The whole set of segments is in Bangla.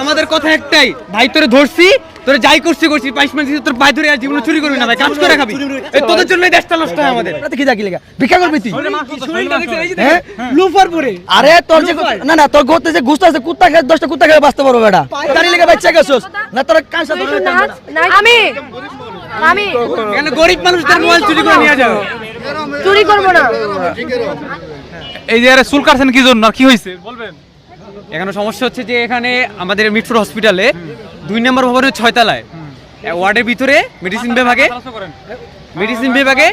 আমাদের কথা একটাই ভাই, তোরে ধরছি, তোরে যাই করছি পানিশমেন্ট দিছি, তোর পায়ে ধরে আর জীবনে চুরি করবি না ভাই, কাজ করে খাবি। এই তোদের জন্যই দেশটা নষ্ট হয় আমাদের। কি জাকি লাগা ভিক্ষা করবি তুই লুফার পরে? আরে তোর যে না তোর গোতে যে গুস্ত আছে, কুত্তা খেয়ে 10টা কুত্তা খেয়ে বাঁচতে পারবো বেটা। দাঁড়ি লেগে বাচ্চা গেছস না, তোর কাঁচা ধরে আমি এখানে গরিব মানুষদের মোবাইল চুরি করে নিয়ে যাও। চুরি করব না। এই যে আরে চুল কাটছেন কি জন্য, কি হয়েছে বলবেন? এখানে সমস্যা হচ্ছে যে এখানে আমাদের মিটফোর্ড হসপিটালে 2 নম্বর ভবনের 6 তলায় ওয়ার্ডের ভিতরে মেডিসিন বিভাগে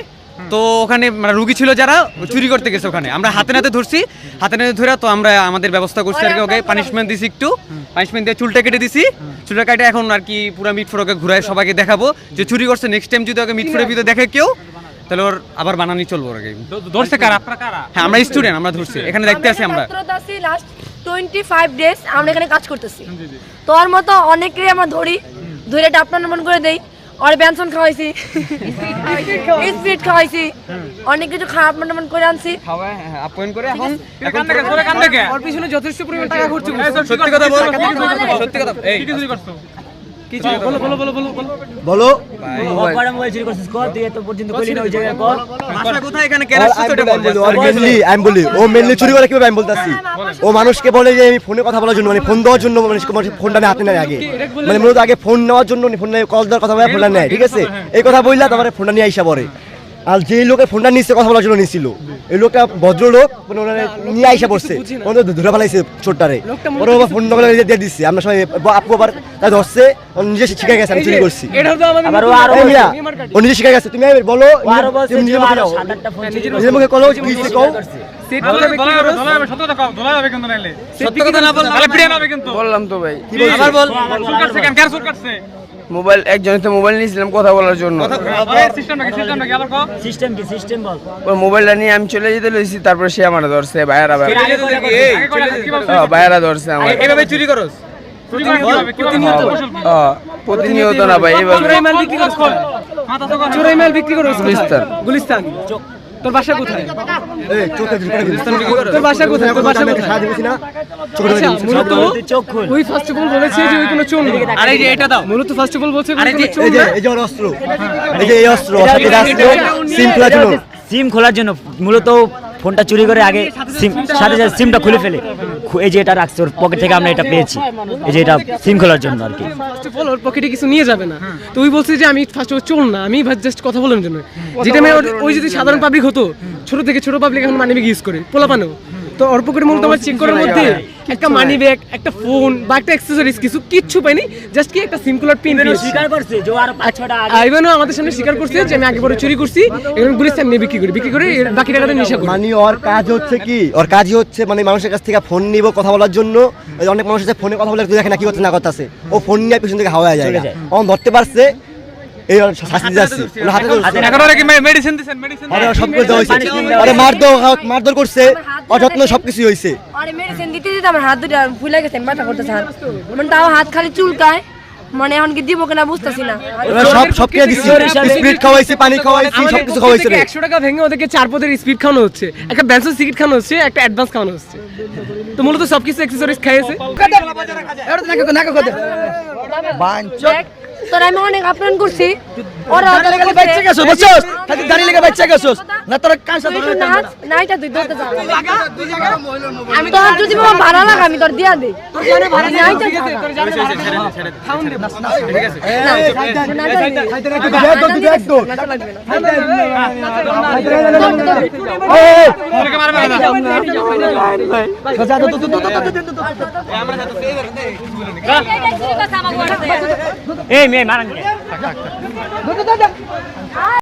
তো ওখানে রুগী ছিল যারা চুরি করতে গেছে, ওখানে আমরা হাতে নাতে ধরছি, হাতে নাতে ধরে তো আমরা আমাদের ব্যবস্থা করছি আর কি। ওকে পানিশমেন্ট দিছি, একটু পানিশমেন্ট দিয়ে চুলটা কেটে দিছি, চুলটা কেটে এখন আর কি পুরো মিটফোর্ড ওকে ঘুরায় সবাইকে দেখাবো যে চুরি করছে। নেক্সট টাইম যদি ওকে মিটফোর্ডের ভিতরে দেখে কেউ, তাহলে ওর আবার বানানি চলবো আর কি। ধরছে কারা? আপনারা কারা? হ্যাঁ আমরা স্টুডেন্ট, আমরা ধরছি, এখানে দেখতে আছি আমরা। লাস্ট 25 ডেজ আমরা এখানে কাজ করতেছি। তোর মতো অনেককে আমরা ধরি, ধরে আপনার মন করে দেই, আর বেনসন খাওয়াইছি, স্পিড খাওয়াইছি, অনেক কিছু খারাপ মন করে আনছি, খাওয়া আপন করে। এখন ওর পিছনে যথেষ্ট পরিমাণ টাকা খরচ করছি। সত্যি কথা বল, সত্যি কথা। এই কি চুরি করছো? কি চুরি? বলো মোবাইল চুরি করছিস কর, তুই এত পর্যন্ত কইলি না ওই জায়গায় কর। মাথা কোথায় এখানে কেন আসছিস ওটা বল। আমি বলি ও মেনলি চুরি করে কিভাবে আমি বলতাছি। ও মানুষকে বলে যে আমি ফোনে কথা বলার জন্য, মানে ফোন দেওয়ার জন্য, মানে ফোনটা হাতে নেয় আগে, মানে মূলত আগে ফোন নেওয়ার জন্য, ফোনে কল দেওয়ার কথা বলে ফোনটা নেয়, ঠিক আছে? এই কথা বললা তারপরে ফোনটা নিয়ে আইসা পড়ে। আর যে লোকের ফোনটা নিচ্ছে কথা বলার জন্য নিছিল, এই লোকটা ভদ্রলোক, মানে ওনারা নিয়ে আইসা পড়ছে, ওনাদের ধরে ফেলাইছে ছোটটারে, ওরা ফোন দিয়ে দিচ্ছে। আমরা সবাই আপু আবার তাই ধরছে, ও নিজে শিখে গেছে আমি চুরি করছি, ও নিজে শিখে গেছে। তুমি বলো নিজের মুখে কলো বললাম তো ভাই। মোবাইল একজনের তো মোবাইল নিয়েছিলাম কথা বলার জন্য, মোবাইলটা নিয়ে আমি চলে যেতে লইছি, তারপরে সে আমার ধরছে, ভাইয়ারা ধরছে আমার। এভাবে চুরি করস প্রতিনিয়ত না ভাই, এইভাবে চোরাই মাল বিক্রি করস গুলিস্তান। তোর বাসা কোথায়? তোর বাসা কোথায়? তোর বাসা কোথায়? মূলত ওই ফার্স্ট অফ অল বলেছে যে ওই কোনো চোর না। আরে এই যে এটা দাও, মূলত ফার্স্ট অফ অল বলছে আরে এই যে এই যে অস্ত্র, এই যে এই অস্ত্র সিম খোলার জন্য মূলত ফোনটা চুরি করে আগে সিম সাথে সাথে সিমটা খুলে ফেলে, এই যে এটা রাখছে ওর পকেট থেকে, আমরা এটা পেয়েছি, এই যে এটা সিম খোলার জন্য আর কি। ফার্স্ট অফ অল ওর পকেটে কিছু নিয়ে যাবে না, তো ওই বলছে যে আমি ফার্স্ট অফ চোর না, আমি জাস্ট কথা বলার জন্য। যেটা আমি ওই যদি সাধারণ পাবলিক হতো, ছোট থেকে ছোট পাবলিক এখন মানি ব্যাগ ইউজ করে পোলাপানো, তো ওর পকেটে মূলত আমার চেক করার মধ্যে একটা মানি ব্যাগ, একটা ফোন বা একটা অ্যাকসেসরিজ কিচ্ছু পাইনি, জাস্ট কি একটা সিম খোলার পিন স্বীকার করছে যে আর 5-6টা আইবানো আমাদের সামনে স্বীকার করছে যে আমি আগে পরে চুরি করছি, এখন গুলিস্তান নিয়ে বিক্রি করে বাকি টাকাটা নেশা করি। মানে ওর কাজ হচ্ছে কি, ওর কাজই হচ্ছে মানে মানুষের কাছ থেকে ফোন নিব কথা বলার জন্য। অনেক মানুষ আছে ফোনে কথা বলে দেখে না কি করতে না করতেছে, ও ফোন নিয়ে পিছন থেকে হাওয়া যায়, ও ধরতে পারছে, এই শাস্তি যাচ্ছে হাতে এখন ওরা কি মেডিসিন দিবেন? মেডিসিন আরে সব কিছু হইছে, আরে মারধর করছে, অযত্ন সবকিছু হইছে। আরে মেডিসিন দিতে দিতে আমার হাত দুটো ফুলে গেছে, মাথা করতেছে হাত, মানে তাও হাত খালি চুলকায়, মানে এখন কি দিব কিনা বুঝতাছি না। সব কে দিছি, স্পিড খাওয়াইছি, পানি খাওয়াইছি, সবকিছু খাওয়াইছে। 100 টাকা ভেঙে ওদেরকে 4 পদের স্পিড খাওয়ানো হচ্ছে, একটা ব্যান্সন সিগারেট খাওয়ানো হচ্ছে, একটা অ্যাডভান্স খাওয়ানো হচ্ছে, তো মূলত সবকিছু অ্যাকসেসরিজ খাইয়েছে। তোর আমি অনেক আপ্যায়ন করছি, ওরা বাচ্চা গেছস বুঝছস, খালি দাঁড়ি লেগে বাচ্চা গেছস না, তোর কাঁচা ধরে নাইটা তুই ধরতে যা, আমি তোর যদি বাবা ভাড়া লাগা আমি তোর দিয়া দেই, তোর জানে ভাড়া নাইটা তোর জানে ভাড়া খাউন দে, ঠিক আছে এই মেয়ে মারান